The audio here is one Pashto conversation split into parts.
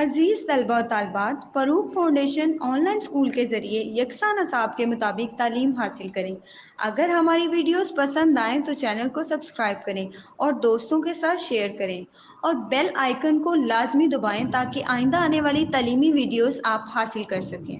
عزیز طلبہ و طالبات، فروغ فاؤنڈیشن آن لائن اسکول کے ذریعے یکساں نصاب کے مطابق تعلیم حاصل کریں۔ اگر ہماری ویڈیوز پسند آئیں تو چینل کو سبسکرائب کریں اور دوستوں کے ساتھ شیئر کریں اور بیل آئیکن کو لازمی دبائیں تاکہ آئندہ آنے والی تعلیمی ویڈیوز آپ حاصل کر سکیں۔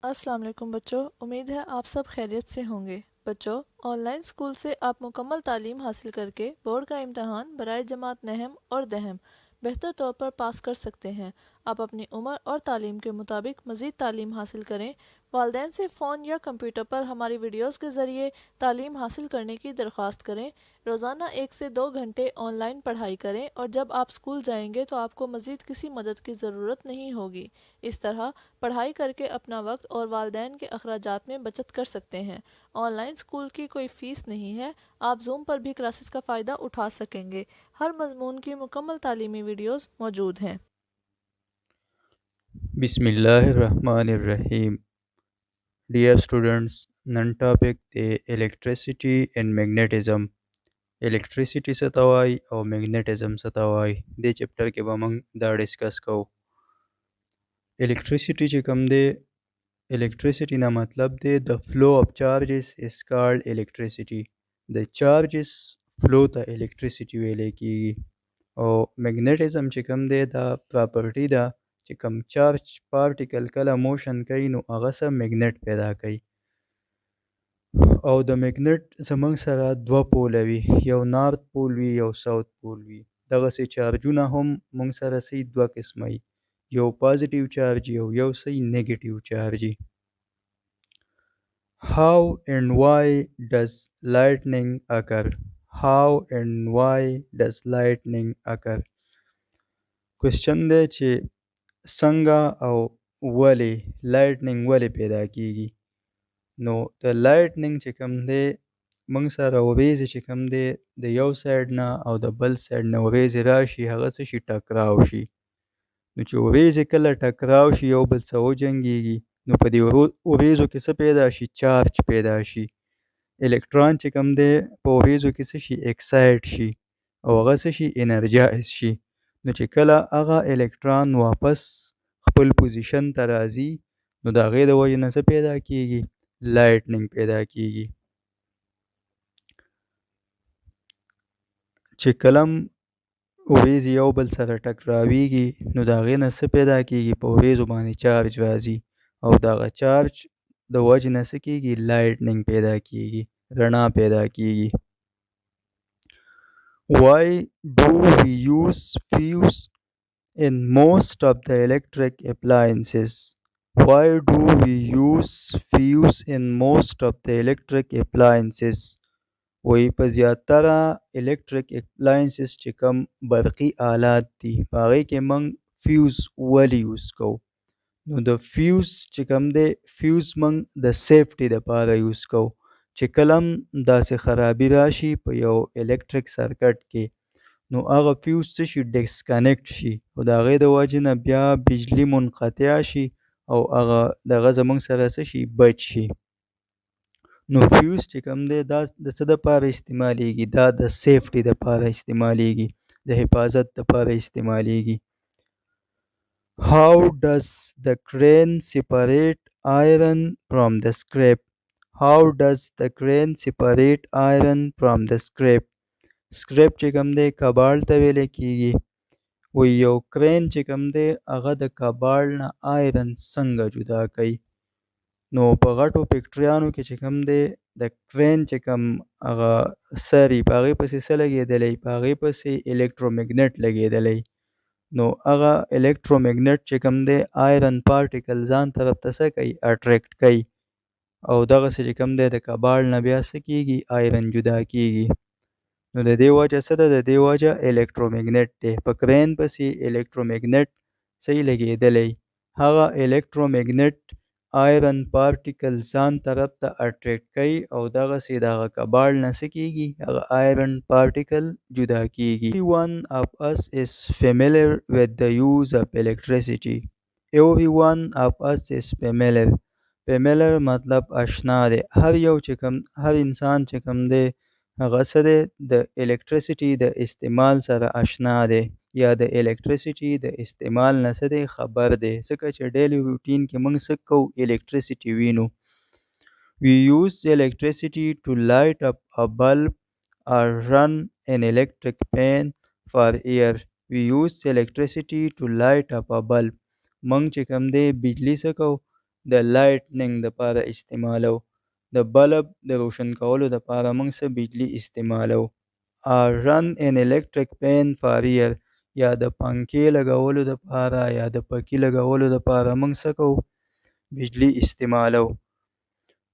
السلام علیکم بچوں، امید ہے آپ سب خیریت سے ہوں گے۔ بچوں، آن لائن اسکول سے آپ مکمل تعلیم حاصل کر کے بورڈ کا امتحان برائے جماعت نہم اور دہم بہتر طور پر پاس کر سکتے ہیں۔ آپ اپنی عمر اور تعلیم کے مطابق مزید تعلیم حاصل کریں۔ والدین سے فون یا کمپیوٹر پر ہماری ویڈیوز کے ذریعے تعلیم حاصل کرنے کی درخواست کریں۔ روزانہ 1 سے 2 گھنٹے آن لائن پڑھائی کریں اور جب آپ اسکول جائیں گے تو آپ کو مزید کسی مدد کی ضرورت نہیں ہوگی۔ اس طرح پڑھائی کر کے اپنا وقت اور والدین کے اخراجات میں بچت کر سکتے ہیں۔ آن لائن اسکول کی کوئی فیس نہیں ہے، آپ زوم پر بھی کلاسز کا فائدہ اٹھا سکیں گے۔ ہر مضمون کی مکمل تعلیمی ویڈیوز موجود ہیں۔ بسم اللہ الرحمن الرحیم. Dear students, نن ټاپک دی electricity and magnetism. electricity څه ته وایي او magnetism څه ته وایي، دې چپټر کې به موږ دا ډسکس کوو. electricity چې کوم دی، electricity نه مطلب دی the flow of charges is called electricity. د charges flow ته electricity ویلی کیږي. او magnetism چې کوم دی دا پراپرټي ده چې کوم چارج پارټیکل کله موشن کوي نو هغه څه میګنیټ پیدا کوي. او د میګنیټ زموږ سره دوه پوله وي، یو نارت پول وي یو ساوت پول وي. دغسې چارجونه هم موږ سره سي دوه قسمه وي، یو پازیټیو چارج یو سي نیګیټیو چارج. How and why does lightning occur? How and why does lightning occur? کوېسچن دی چې څنګه او ولې لایټنینګ ولې پیدا کیږي. نو د لایټنینګ چې کوم دی، موږ سره وریځې چې کوم دی د یو سایډ نه او د بل سایډ نه وریځې راشي، هغه څه شي ټکراو شي. نو چې وریځې کله ټکراو شي یو بل څه وجنګېږي نو په دې وریځو کې څه پیدا شي؟ چارج پیدا شي. الکترون چې کوم دی په وریځو کې څه شي؟ اکسایډ شي او هغه څه شي؟ انرژایز شي. نو چې کله هغه الکترون واپس خپل پوزیشن ته راځي نو د هغې د وجې نه څه پیدا کیږي؟ لایټنینګ پیدا کیږي. چې کلم وریځې یو بل سره ټکراویږي نو د هغې نه څه پیدا کیږي؟ په وریځو باندې چارج راځي او د هغه چارج د وجې نه څه کیږي؟ لایټنینګ پیدا کیږي، رڼا پیدا کیږي. Why do we use fuse in most of the electric appliances? Why do we use fuse in most of the electric appliances? وی په زیاتره electric appliances چې کوم برقی آلات دي په هغې کې موږ فیوز ولې یوز کوو؟ نو د فیوز چې کوم دی، فیوز موږ د سیفټي دپاره یوز کوو. چې کله هم داسې خرابي راشي په یو الیکټریک سرکټ کې نو هغه فیوز څه شي؟ ډسکنیکټ شي او د هغې د وجې نه بیا بجلي منقطع شي او هغه دغه زموږ سره څه شي؟ بچ شي. نو فیوز چې کوم دی دا د څه دپاره استعمالیږي؟ دا د سیفټي دپاره استعمالیږي، د حفاظت دپاره استعمالیږي. How does the crane separate iron from the scrap? How does the crane separate iron from the scrap? scrap چې کوم دی کباړ ته ویلی کیږي. وی یو کرین چې کوم دی هغه د کباړ نه آیرن څنګه جدا کوي؟ نو په غټو فیکټریانو کې چې کوم دی د کرین چې کوم هغه سر وي په هغې پسې څه لګېدلی؟ په هغې پسې الکترومیګنیټ لګېدلی. نو هغه الکترومیګنیټ چې کوم دی آیرن پارټیکل ځان طرف ته څه کوي؟ اټریکټ کوي او دغسې چې کوم دی د کباړ نه بیا څه کیږي؟ آیرن جدا کیږي. نو د دې وجه څه ده؟ د دې وجه الکترومیګنیټ دی. په کرین پسې الکترومیګنیټ څه لګېدلی؟ هغه الکترومیګنیټ آیرن پارټیکل ځان طرف ته اټریکټ کوي او دغسې د هغه کباړ نه څه کیږي؟ هغه آیرن پارټیکل جدا کیږي. Every one of us is familiar with the use of electricity. Every one of us is familiar. familiar مطلب اشنا دی. هر یو چې کوم هر انسان چې کوم دی هغه څه دی؟ د الیکټریسټي د استعمال سره اشنا دی یا د الیکټریسټي د استعمال نه څه دی خبر دی، ځکه چې ډیلی روټین کې موږ څه کوو الیکټریسټي وینو. We use electricity to light up a bulb or run an electric fan for air. We use electricity to light up a bulb. موږ چې کوم دی بجلی څه کوو د لایټنینګ دپاره استعمالو، د بلب د روشن کولو دپاره موږ څه بجلی استعمالو. or run an electric fan for air یا د پنکې لګولو دپاره یا د پکې لګولو دپاره موږ څه کوو بجلی استعمالو.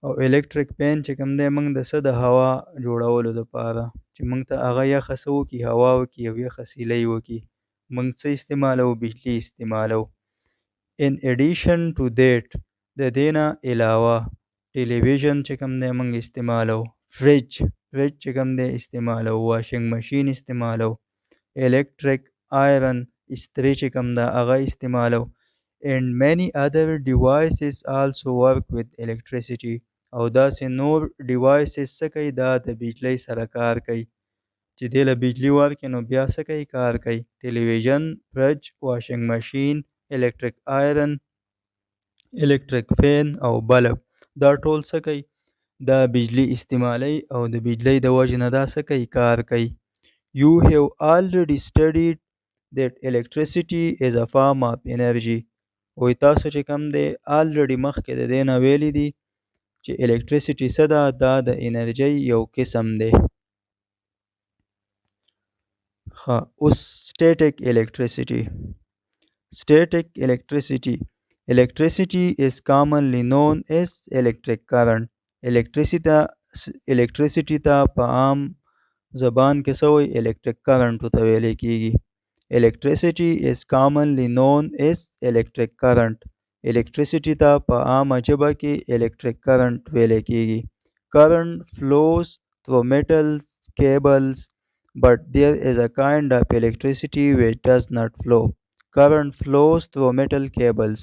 او الیکټریک فین چې کوم دی موږ د څه د هوا جوړولو دپاره چې موږ ته هغه یخه څه وکړي هوا وکړي او یخه سیلی وکړي موږ څه استعمالو بجلی استعمالو. In addition to that د دې نه علاوه ټلویزیون چې کوم دی موږ استعمالو، فریج چې کوم دی استعمالو، واشنګ ماشین استعمالو، electric iron استری چې کوم ده هغه استعمالو. And many other devices also work with electricity او داسې نور devices څه کوي دا د بجلی سره کار کوي چې دې له بجلی ورکړي نو بیا څه کوي کار کوي. ټلویزیون، فریج، واشنګ ماشین، electric iron، electric fan او بلب دا ټول څه کوي دا بجلی استعمالي او د بجلی د وجې نه دا څه کوي کار کوي. You have already studied that electricity is a form of energy. وی تاسو چې کوم دی already مخکې د دې نه ویلي دي چې electricity څه ده دا د انرژۍ یو قسم دی. اوس static electricity. Static electricity. Electricity is commonly known as electric current. electricity ته په عام زبان کې څه وایي electric current ته ویلی کیږي. Electricity is commonly known as electric current. electricity ته په عامه ژبه کې electric current ویلی کیږي. Current flows through metal cables but there is a kind of electricity which does not flow. Current flows through metal cables.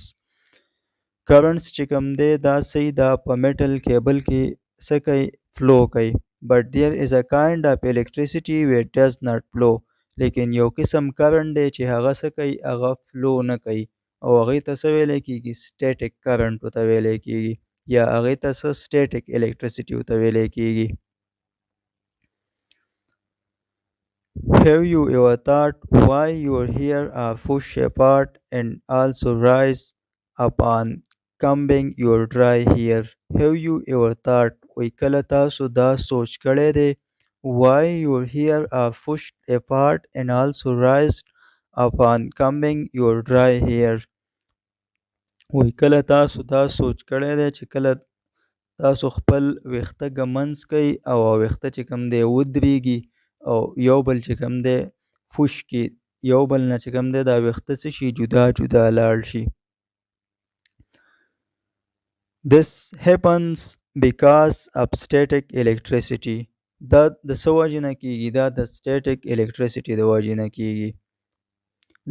currents چې کوم دی دا صحیح دا په metal cable کې څه کوي flow کوي. but there is a kind of electricity which does not flow. لیکن یو قسم current دی چې هغه څه کوي هغه flow نه کوي او هغې ته څه ویلی کیږي static current ته ویلی کیږي یا هغې ته څه static electricity ته ویلی کیږي. Have you ever thought why your hair are pushed apart and also rise upon combing your dry hair? Have you ever thought وی کله تاسو دا سوچ کړی دی why your hair are pushed apart and also rise upon combing your dry hair? وی کله تاسو دا سوچ کړی دی چې کله تاسو خپل ویښته ږمنځ کوئ او ویښته چې کوم دی ودرېږي او یو بل چې کوم دی فوش کې یو بل نه چې کوم دی دا ویښته څه شي جدا جدا لاړ شي. This happens because of static electricity. دا د څه وجې نه کیږي دا د static electricity د وجې نه کیږي.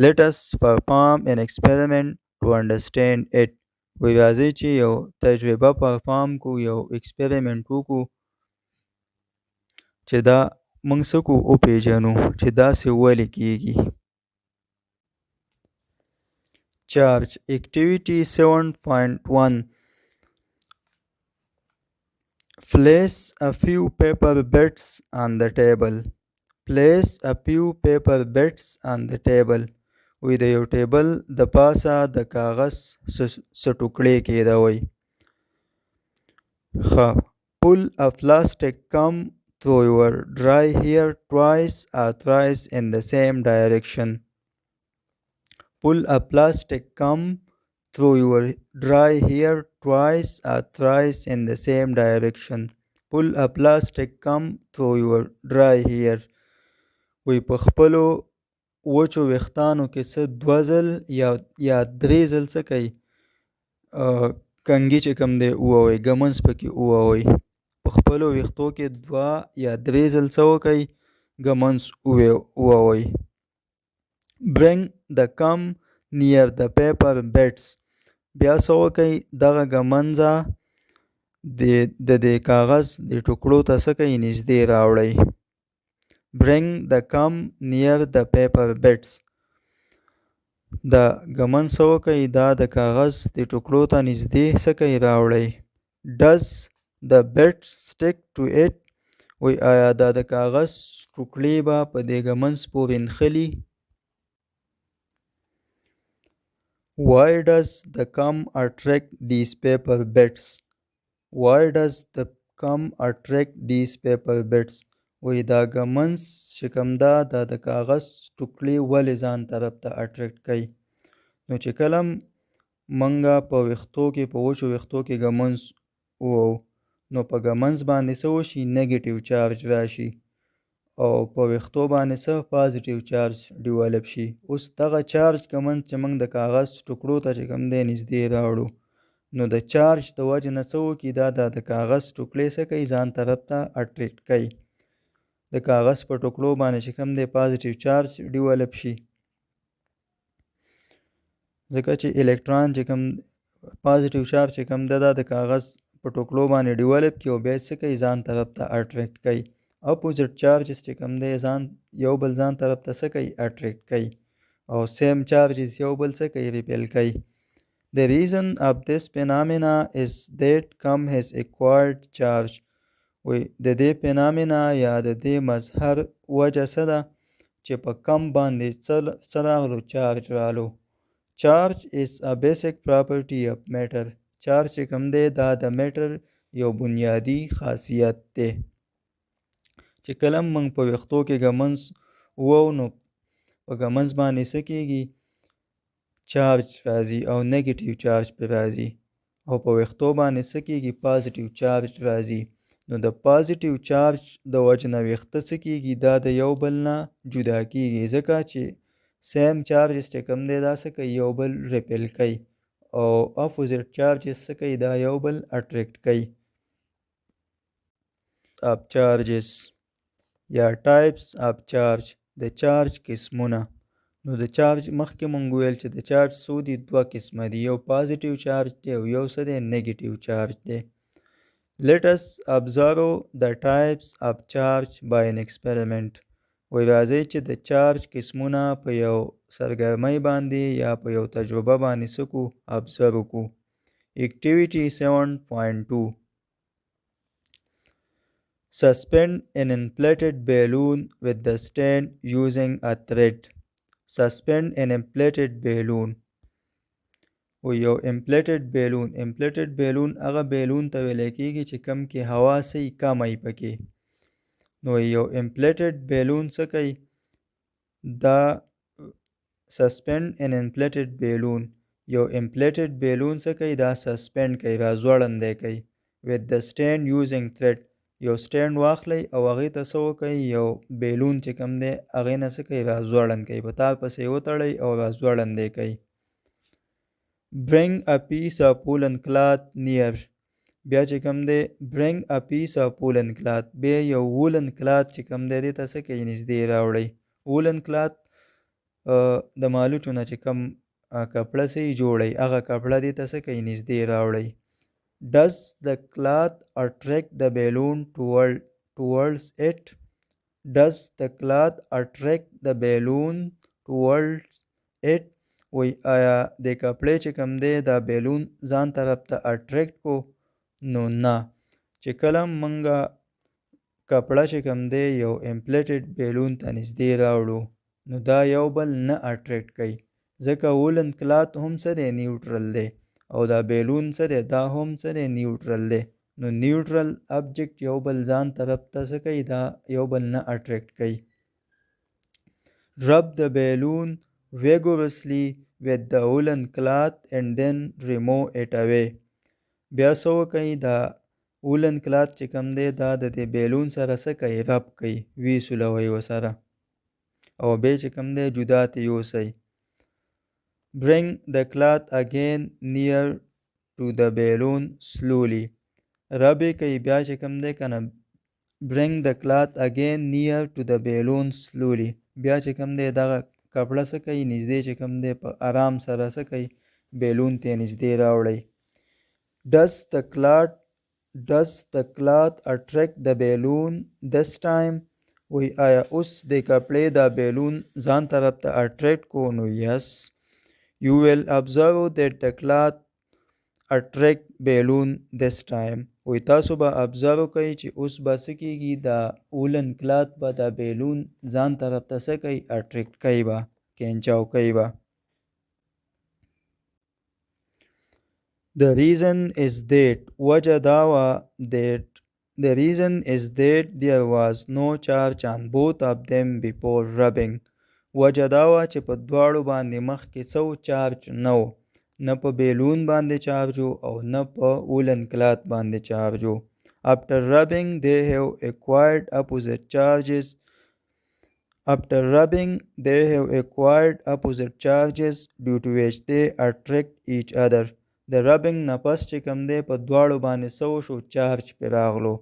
Let us perform an experiment to understand it. وی راځئ چې یو تجربه پرفارم کو یو experiment وکړو چې دا موږ څه کو وپېژنو چې داسې ولې کیږي. Charge activity 7.1. Place a few paper bits on the table. Place a few paper bits on the table. وی د یو ټیبل د پاسه د کاغذ څه ټوکړې کېدوئ. Pull a plastic comb through your dry hair twice or thrice in the same direction. Pull a plastic comb through your dry hair twice or thrice in the same direction. Pull a plastic comb through your dry hair. وی په خپلو وچو ویښتانو کې څه دوه ځل یا درې ځل څه کوي کنګي چې کوم دی ووهئ ږمنځ پکې ووهئ. په خپلو ویښتو کې دوه یا درې ځل څه وکئ ږمنځ ووهئ. Bring the comb near the paper bits. بیا څه وکئ دغه ږمنځه د دې کاغذ د ټوکړو ته څه کوئ نږدې راوړئ. Bring the comb near the paper bits. دا ګمن څه وکئ دا د کاغذ د ټوکړو ته نږدې څه کوئ راوړئ. Does the bed stick to it؟ وی آیا دا د کاغذ ټوکړې به په دې ګمنځ پورې نښلي. Why does the cum attract these paper beds؟ Why does the cum attract these paper beds؟ وی دا ګمنځ چې کوم دا د کاغذ ټوکړې ولې ځان طرف ته اټریکټ کوي. نو چې کله منګه په ویښتو کې په وچو ویښتو کې ګمنځ ووو نو په ګمنځ باندې څه وشي نیګیټیو چارج راشي او په ویښتو باندې څه پازیټیو چارج ډیولپ شي. اوس دغه چارج ګمنځ چې موږ د کاغذ ټوکړو ته چې کوم دی نږدې راوړو نو د چارج د وجې نه څه وکړي دا د کاغذ ټوکړې څه کوي ځان طرف ته اټریکټ کوي. د کاغذ په ټوکړو باندې چې کوم دی پازیټیو چارج ډیولپ شي ځکه چې الکترون چې کوم پازیټیو چارج چې کوم ده د کاغذ په ټوکړو باندې ډیولپ کړي او بیا څه کوي ځان طرف ته اټریکټ کوي. اپوزیټ چارجز چې کوم دی یو بل ځان طرف ته څه کوي اټریکټ کوي او سیم چارجز یو بل څه کوي ریپیل کوي. The reason of this phenomena is that cum has acquired charge. وی د دې پینامینا یا د دې مظهر وجه څه ده چې په کم باندې څه راغلو چارج رالو. Charge is a basic property of matter. چارج چې کوم دی دا د میټر یو بنیادی خاصیت دی. چې کله موږ په ویښتو کې ګمنځ ووو نو په ګمنځ باندې څه کېږي چارج راځي او نیګیټیو چارج پرې راځي او په ویښتو باندې څه کېږي پازیټیو چارج راځي. نو د پازیټیو چارج د وجې نه ویښته څه کېږي دا د یو بل نه جدا کېږي ځکه چې سیم چارجز چې کوم دی دا څه کوي یو بل ریپیل کوي او اپوزیټ چارجز څه کوي دا یو بل اټریکټ کوي. of charges یا ټایپس of charge د چارج قسمونه. نو د چارج مخکې مونږ ویل چې د چارج څو دي دوه قسمه دي یو پازیټیو چارج دی او یو څه دی نیګیټیو چارج دی. Let us observe the types of charge by an experiment. وی راځئ چې د چارج قسمونه په یو سرګرمۍ باندې یا په یو تجربه باندې څه کو ابزرو کو. Activity 7.2 Suspend an inflated balloon with the stand using a thread. Suspend an inflated balloon. و یو inflated balloon هغه بیلون ته ویل کېږي چې کم کې هوا سي کم ای پکې. نو یو inflated balloon څه کوي دا suspend an inflated balloon. یو inflated balloon څه کوي دا suspend کوي را ځوړندی کوي with the stand using thread. یو سټینډ واخلئ او هغې ته څه وکئ یو بیلون چې کوم دی هغې نه څه کوي را ځوړند کوي په تار پسې وتړئ او را ځوړندی کوي. Bring a piece of woolen cloth near. بیا چې کوم دی bring a piece of woolen cloth بیا یو woolen cloth چې کوم دی دې ته څه کوي نږدې راوړئ. woolen cloth د مالوچو نه چې کوم کپړه سي جوړئ هغه کپړه دې ته څه کوي نږدې راوړئ. Does the cloth attract the balloon towards it? Does the cloth attract the balloon towards it? وی آیا د کپړې چې کوم دی دا بیلون ځان طرف ته اټریکټ کو نو نه. چې کله منګه کپړه چې کوم دی یو امپلیټډ بیلون ته نږدې راوړو نو دا یو بل نه اټریکټ کوي ځکه وولن کلات هم څه دی نیوټرل دی او دا بیلون څه دی دا هم څه دی نیوټرل دی. نو نیوټرل ابجیکټ یو بل ځان طرف ته څه کوي دا یو بل نه اټریکټ کوي. Rub the balloon vigorously with the woolen cloth and then remove it away. بیا څه وکئ دا woolen cloth چې کوم دی دا د دې بیلون سره څه کوي رب کوي وی سولوئ ورسره او بیا چې کوم دی جدا ترې یوسئ. Bring the cloth again near to the balloon slowly. رب یې کوي بیا چې کوم دی که نه bring the cloth again near to the balloon slowly. بیا چې کوم دی دغه کپړه څه کوي نږدې چې کوم دی په آرام سره څه کوي بیلون ته نږدې راوړئ. Does the cloth attract the balloon this time? وی آیا اوس د کپړې دا بیلون ځان طرف ته اټریکټ کو نو یس. You will observe that the cloth attract balloon this time. وی تاسو به ابزرو کوي چې اوس به څه کېږي دا اولن کلات به دا بیلون ځان طرف ته څه کوي اټریکټ کوي به کینچاو کوي به. The reason is that وجه دا وه that the reason is that there was no charge on both of them before rubbing. وجه دا وه چې په دواړو باندې مخکې څه چارج نه و، نه په بیلون باندې چارج او نه په وولن کلات باندې چارج. After rubbing they have acquired opposite charges. After rubbing they have acquired opposite charges due to which they attract each other. د ربنګ نه پس چې کوم دی په دواړو باندې څه وشو چارج پرې راغلو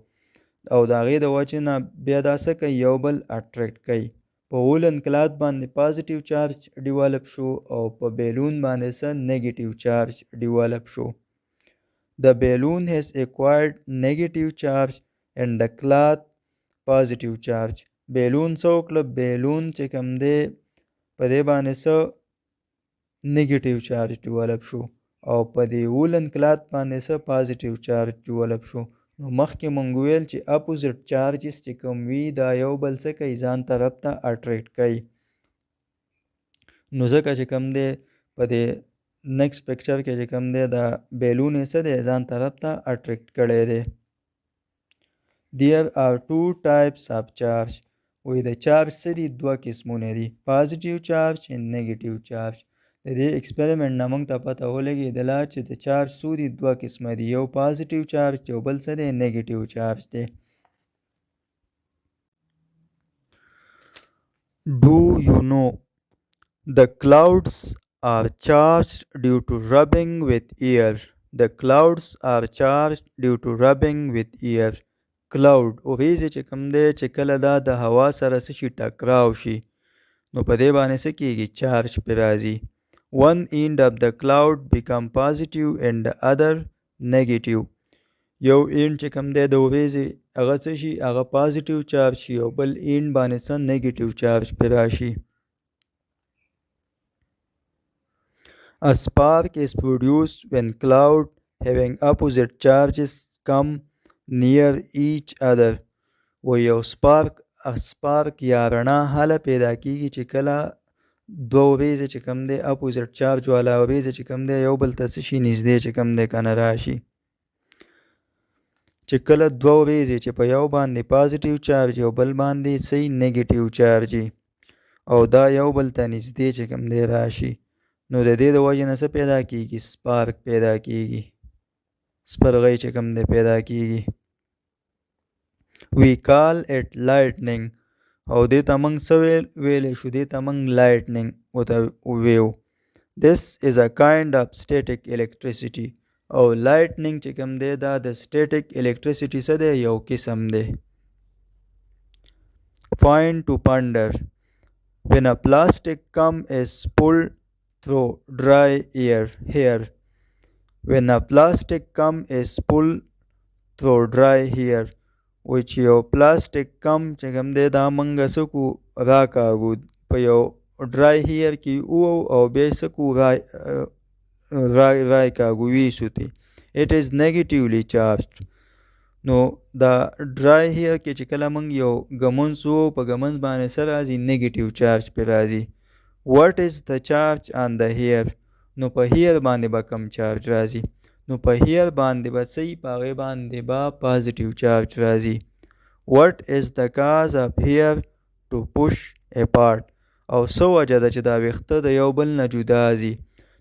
او د هغې د وجې نه بیا دا څه کوي یو بل اټریکټ کوي. په وولن کلات باندې پازیټیو چارج ډیولپ شو او په بیلون باندې څه نیگیټیو چارج ډیولپ شو. The balloon has acquired negative charge and the cloth positive charge. بیلون څه وکړه بیلون چې کوم دی په دې باندې څه نیگیټیو چارج ډیولپ شو او په دې وولن کلات باندې څه پازیټیو چارج ډیولپ شو. نو مخکې مونږ ویل چې اپوزیټ چارجز چې کوم وي دا یو بل څه کوي ځان طرف ته اټریکټ کوي. نو ځکه چې کوم دی په دې نیکسٹ پکچر کې چې کوم دی دا بیلون یې څه دی ځان طرف ته اټریکټ کړی دی. There are two types of charge. وی د چارج څه دي دوه قسمونه دي پازیټیو چارج and نیگیټیو چارج. د دې ایکسپریمنټ نه موږ ته پته ولګېدله چې د چارج څو دي دوه قسمه دي یو پازیټیو چارج یو بل څه دی نیگیټیو چارج دی. Do you know the clouds are charged due to rubbing with air. The clouds are charged due to rubbing with air. کلاود اوریځې چې کوم دی چې کله دا د هوا سره څه شي ټکراو شي نو په دې باندې څه کېږي چارج پرې راځي. One end of the cloud become positive and the other negative. یو end چې کوم دی د اوریځې هغه څه شي هغه پازیټیو چارج شي او بل end باندې څه نیگیټیو چارج پرې راشي. A spark is produced when cloud having opposite charges come near each other. و یو سپارک یا رڼا هله پیدا کیږي چې کله دوه وریځې چې کوم دی اپوزیټ چارج والا وریځې چې کوم دی یو بل ته څه شي نږدې چې کوم دی کنه راشي. چې کله دوه وریځې چې په یو باندې پازیټیو چارج یو بل باندې څه نیگیټیو چارج او دا یو بل ته نږدې چې کوم دی راشي نو د دې د وجې نه څه پیدا کیږي سپارک پیدا کیږي سپرغۍ چې کوم دی پیدا کیږي. We call it lightning او دې ته موږ څه ویلی شو دې ته موږ lightning ورته ویو. This is a kind of static electricity او lightning چې کوم دی دا د static electricity څه دی یو قسم دی. Point to ponder. When a plastic cum is pulled through dry hair. When a plastic cum is pulled through dry hair. which یو پلاسټیک کم چې کوم دی دا موږ څه کړو راکاږو په یو ډرای هیر کې او بیا یې څه کړو راکاږو ویسو تی. It is negatively charged. نو دا ډرای هیر کې چې کله موږ یو ګمنځ وو په ګمنځ باندې څه راځي نیگیټیو چارج پرې راځي. What is the charge on the hair. نو په هیر باندې به کم چارج راځي نو په هیر باندې به څه په هغې باندې به پازیټیو چارج راځي. What is the cause of hair to push apart. او څه وجه ده چې دا ویښته د یو بل نه جدا ځي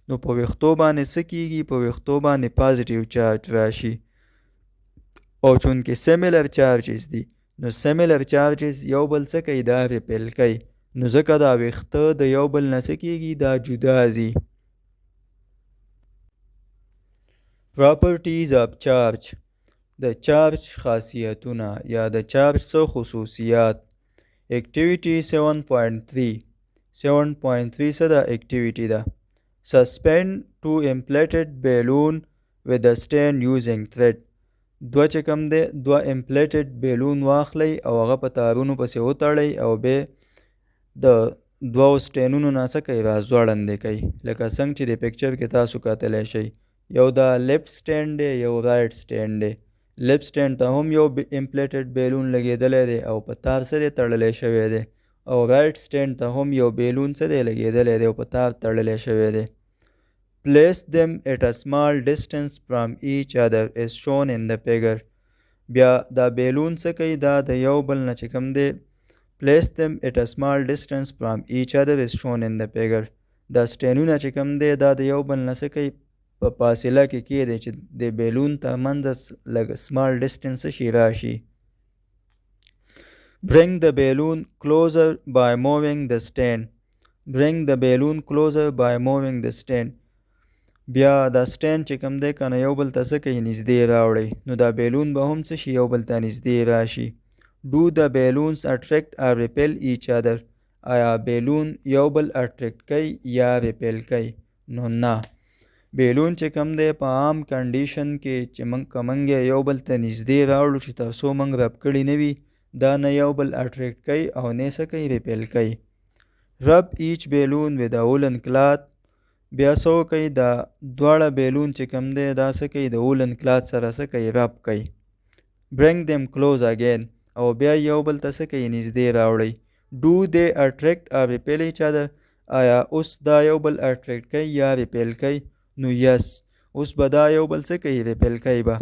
نو په ویښتو باندې څه کېږي په ویښتو باندې پازیټیو چارج راشي او چونکې سیمیلر چارجز دي نو سیمیلر چارجز یو بل څه کوي دا ریپیل کوي نو ځکه دا ویښته د یو بل نه څه کېږي دا جدا ځي. Properties of charge. د چارج خاصیتونه یا د چارج څه خصوصیات. Activity 7.3 څه ده activity ده. Suspend two inflated balloon with a stand using thread. دوه چې کوم دی دوه inflated balloon واخلئ او هغه په تارونو پسې وتړئ او بیا د دوو سټینونو نه څه کوي را ځوړندې کوي لکه څنګه چې د پکچر کې تاسو کتلی شئ یو دا لیفټ سټینډ دی یو رایټ سټینډ دی لیفټ سټینډ ته هم یو امپلیټډ بیلون لګېدلی دی او په تار سره تړلی شوی دی او رایټ سټینډ ته هم یو بیلون څه دی لګېدلی دی او په تار تړلی شوی دی Place them at a small distance from each other as shown in the figure. بیا دا بیلون څه کوي دا د یو بل نه چې کوم دی Place them at a small distance from each other as shown in the figure. دا سټینونه چې کوم دی دا د یو بل نه څه کوي په فاصله کې کېدی چې د بیلون ترمنځ لږ small distance شي راشي. Bring the balloon closer by moving the stand. Bring the balloon closer by moving the stand. بیا دا سټینډ چې کوم دی که نه یو بل ته څه کوي نږدې راوړئ نو دا بیلون به هم څه شي یو بل ته نږدې راشي. Do the balloons attract or repel each other. آیا بیلون یو بل اټریکټ کوي یا ریپیل کوي نو نه. بیلون چې کوم دی په عام کنډیشن کې چې موږ یو بل ته نږدې راوړو چې تر څو موږ رب کړي نه وي دا نه یو بل اټریکټ کوي او نه څه کوي ریپیل کوي. Rub each balloon with a woolen cloth. بیا څه کوي دا دواړه بیلون چې کوم دی دا څه کوي د وولن کلات سره څه کوي رب کوي. Bring them close again. او بیا یو بل ته څه کوي نږدې راوړئ. Do they attract or repel each other. آیا اوس دا یو بل اټریکټ کوي یا ریپیل کوي نو یس اوس به دا یو بل څه کوي ریپیل کوي به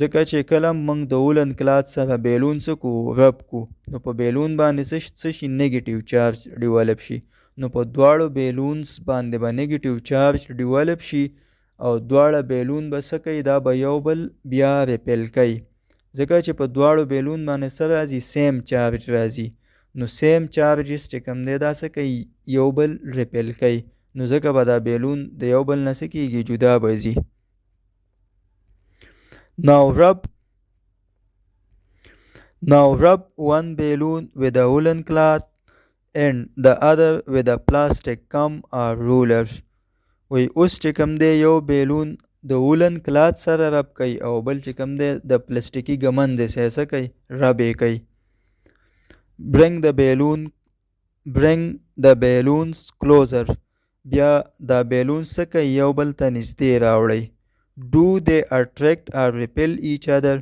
ځکه چې کله موږ د وولن کلات سره بیلون څه کو رب کو نو په بیلون باندې څه شي نیګیټیو چارج ډیولپ شي نو په دواړو بیلونز باندې به نیګیټیو چارج ډیولپ شي او دواړه بیلون به څه کوي دا به یو بل بیا ریپیل کوي ځکه چې په دواړو بیلون باندې څه راځي سیم چارج راځي نو سیم چارجز چې کوم دی دا څه کوي یو بل ریپیل کوي نو ځکه به دا بیلون د یو بل نه څه کېږي جدا به ځي. Now rub one balloon with a woolen cloth and the other with a plastic comb or rulers. وی اوس چې کوم دی یو بیلون د وولن کلات سره رب کوي او بل چې کوم دی د پلاستیکي ګمنځ سره څه کوي رب یې کوي. Bring the balloons closer. بیا دا بیلون څه کوي یو بل ته نږدې راوړئ. Do they attract or repel each other.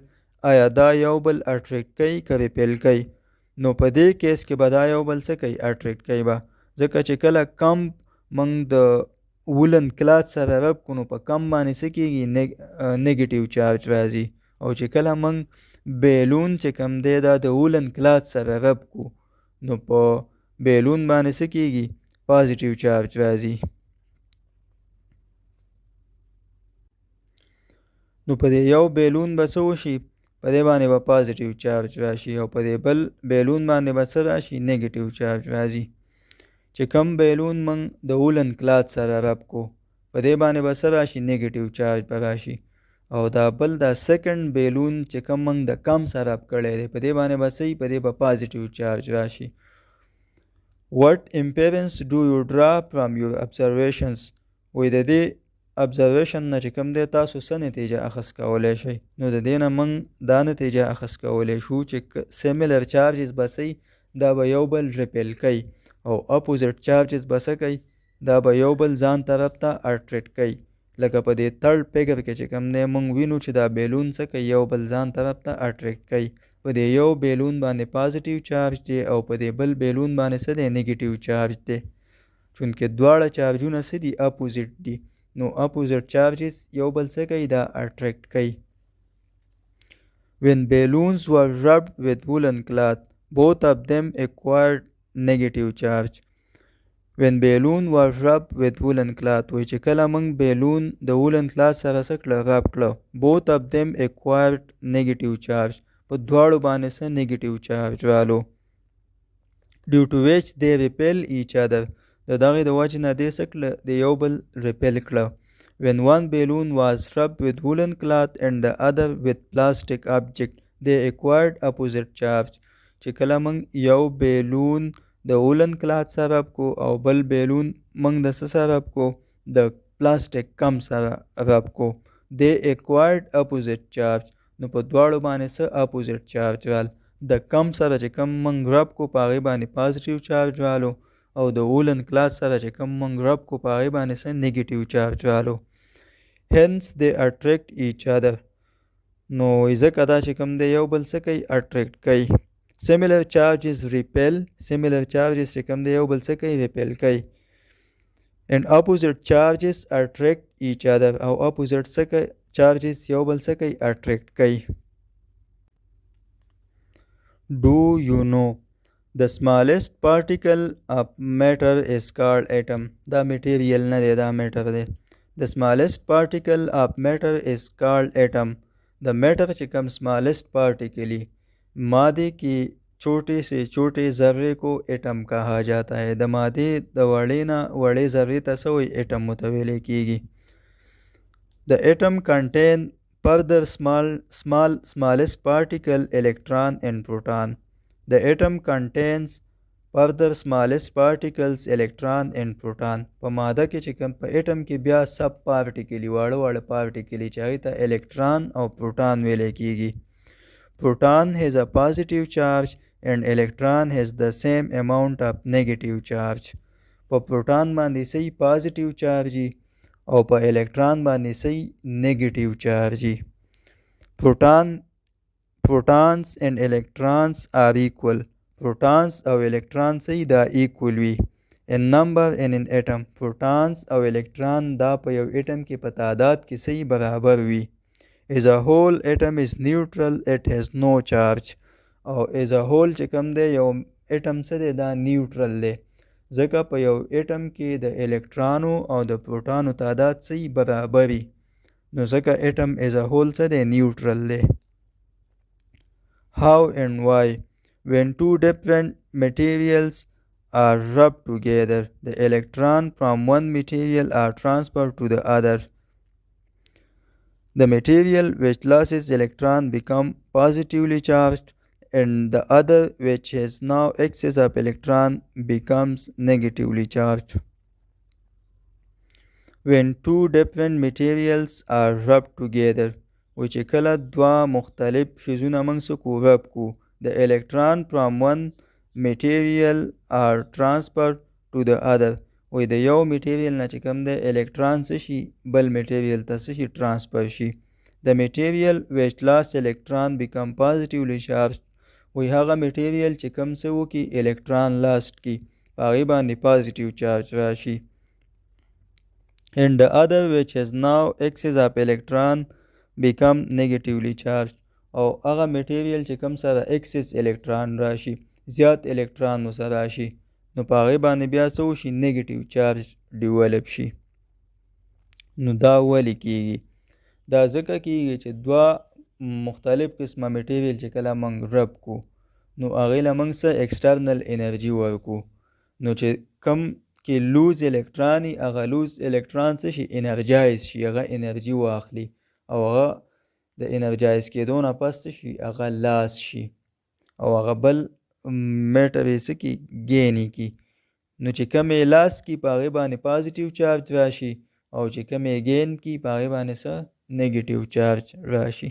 آیا دا یو بل اټریکټ کوي که ریپیل کوي نو په دې کیس کې به دا یو بل څه کوي اټریکټ کوي به ځکه چې کله کم موږ د وولن کلات سره رب کو نو په کم باندې څه کېږي نیګیټیو چارج راځي او چې کله موږ بیلون چې کم دی دا د وولن کلات سره رب کو نو په بیلون باندې څه کېږي پازیټیو چارج راځي. نو په دې یو بیلون به څه وشي په دې باندې به پازیټیو چارج راشي او په دې بل بیلون باندې به څه راشي نیګیټیو چارج راځي. چې کم بیلون موږ د وولن کلات سره رب کو په دې باندې به څه راشي نیګیټیو چارج به راشي او دا بل دا سیکنډ بیلون چې کم موږ د کم سره رب کړی دی په دې باندې به څه په دې به پازیټیو چارج راشي. What inference do you draw from your observations. وی د دې observation نه چې کوم دی تاسو څه نتیجه اخذ کولی شئ نو د دې نه موږ دا نتیجه اخذ کولی شو چې سیملر چارجز به څه دا به یو بل ریپیل کوي او اپوزیټ چارجز به څه کوي دا به یو بل ځان طرف ته اټریکټ کوي لکه په دې تھرډ فیګر کې چې کوم دی موږ وینو چې دا بیلون څه کوي یو بل ځان طرف ته اټریکټ کوي په دې یو بیلون باندې پازیټیو چارج دی او په دې بل بیلون باندې څه دی نیګیټیو چارج دی چونکې دواړه چارجونه څه دي اپوزیټ دي نو اپوزیټ چارجز یو بل څه کوي دا اټریکټ کوي. When balloons were rubbed with woolen cloth both of them acquired negative charge. When balloon were rubbed with woolen cloth وی چې کله موږ بیلون د وولن کلات سره څه کړه رب کړه both of them acquired negative charge په دواړو باندې څه نیګیټیو چارج رالو due to which they repel each other د دغې د وجې نه دې څه کړه د یو بل ریپیل کړه. When one balloon was rubbed with woolen cloth and the other with plastic object they acquired opposite charge. چې کله موږ یو بیلون د وولن کلات سره رب کو او بل بیلون موږ د څه سره رب کو د پلاستیک کم سره رب کو they acquired opposite charge نو په دواړو باندې څه اپوزیټ چارج رال د کم سره چې کم موږ رب کو په هغې باندې پازیټیو چارج رالو او د woolen cloth سره چې کوم موږ رب کو په هغې باندې څه نیګیټیو چارج رالو. hence they attract each other. نو ځکه دا چې کوم دی یو بل څه کوي اټریکټ کوي. similar charges repel. similar charges چې کوم دی یو بل څه کوي repel کوي. and opposite charges attract each other. او opposite څه کوي charges یو بل څه کوي اټریکټ کوي. do you know the smallest particle of matter is called atom. دا material نه دی دا matter دی. the smallest particle of matter is called atom. the matter چې کوم smallest particle مادے کی چھوٹے سے چھوٹے ذرے کو ایٹم کہا جاتا ہے. د مادے د وړې نه وړې ذرې ته څه وایي ایټم ورته ویلی کېږي. the atom contain further smallest particle electron and proton. the atom contains further smallest particles electron and proton. په ماده کې چې کوم په ایټم کې بیا سب پارټیکل واړه واړه پارټیکل چې هغې ته الکتران او پروټان ویلی کېږي. proton has a positive charge and electron has the same amount of negative charge. په پروټان باندې صحیح پازیټیو چارج او په الکتران باندې صحیح نیگیټیو چارج. protons and electrons are equal. protons او electrons صحیح دا equal وي in number and in atom. protons او electron دا په یو اټم کې په تعداد کې صحیح برابر وي. as a whole atom is neutral, it has no charge. او as a whole چې کوم دی یو اټم څه دی دا نیوټرل دی ځکه په یو اټم کې د الکترانو او د پروټانو تعداد صحیح برابري نو ځکه اټم as a whole څه دی نیوټرل دی. how and why. when two different materials are rubbed together, the electron from one material are transferred to the other. The material which loses electron become positively charged and the other which has now excess of electron becomes negatively charged. when two different materials are rubbed together, which کله دوا مختلف شیزونه موږ سکو رب کو, the electron from one material are transferred to the other. وی د یو میټیریل نه چې کوم دی الکتران څه شي بل میټیریل ته څه شي ټرانسفر شي. the material which lost electron become positively charged. وی هغه میټیریل چې کوم څه وکړي الکتران لاست کړي په هغې باندې پازیټیو چارج راشي. and the other which has now excess of electron become negatively charged. او هغه میټیریل چې کوم سره excess الکتران راشي زیات الکتران ورسره راشي نو په هغې باندې بیا څه وشي نیګیټیو چارج ډیولپ شي. نو دا ولې کېږي؟ دا ځکه کېږي چې دوه مختلف قسمه میټیریل چې کله موږ رب کو نو هغې له موږ څه ایکسټرنل انرژي ورکو نو چې کم کې لوز الکتران هغه لوز الکتران څه شي انرژایز شي هغه انرژي واخلي او هغه د انرژایز کېدو نه پس څه شي هغه لاس شي او هغه بل میټر یې څه کي ګینې کي نو چې کم یې لاس کي په هغې باندې پازیټیو چارج راشي او چې کم یې ګین کي په هغې باندې څه نیګیټیو چارج راشي.